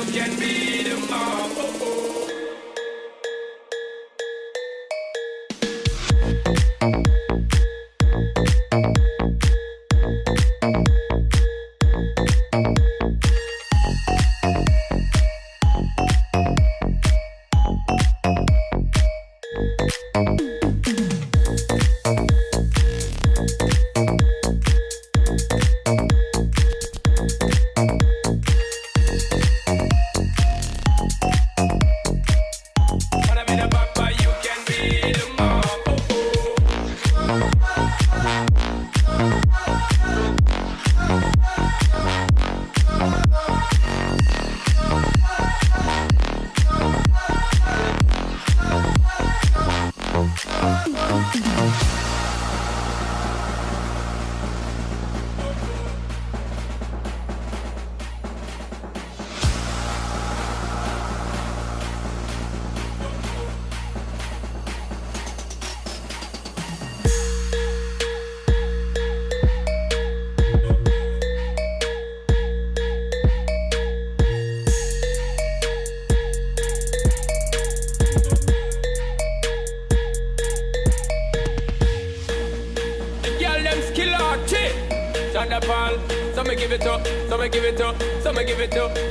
you can be the mom.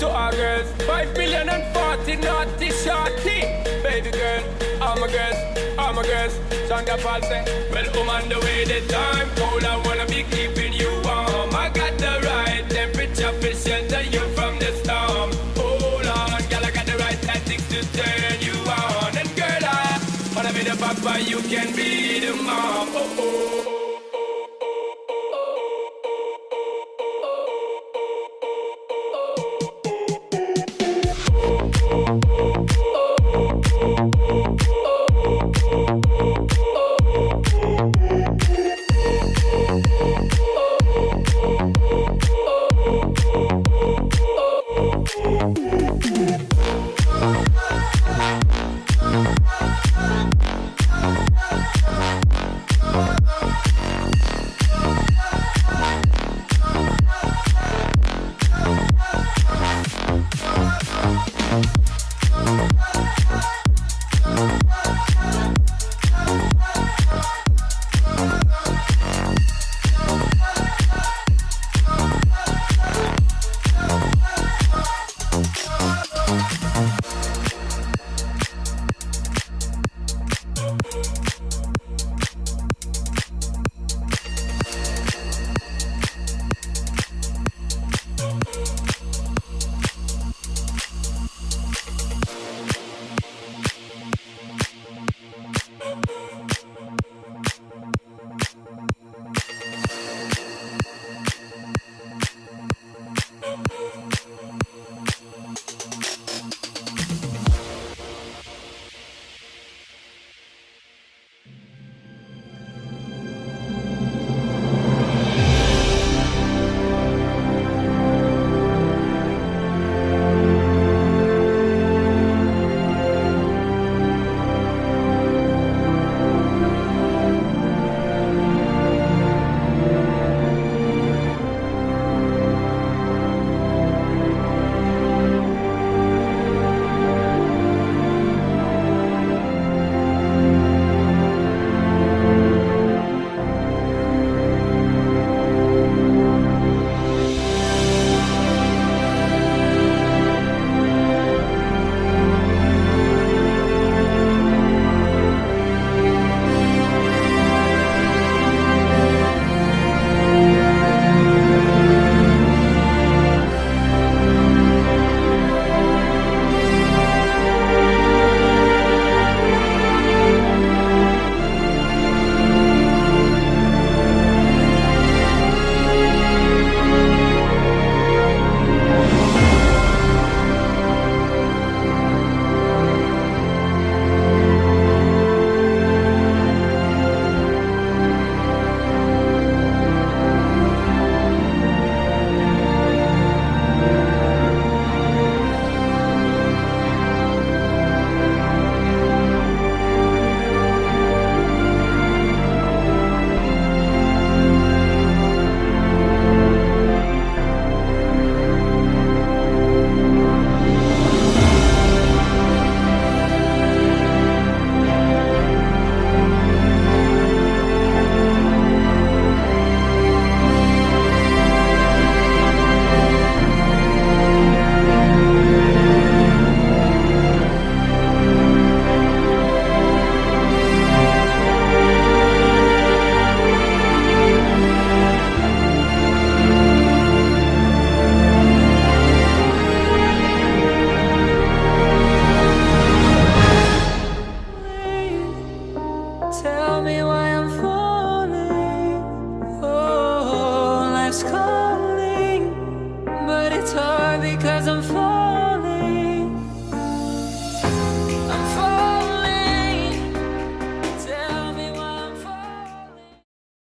To our girls, 5 billion and 40 naughty shorty. Baby girl, all my girls, Sandra Paul say, well, I'm on the way, the time cold, I wanna be keeping you warm. I got the right temperature for shelter you from the storm. Hold on, girl, I got the right tactics to turn you on. And girl, I wanna be the papa, you can be the mom. Oh, oh, oh.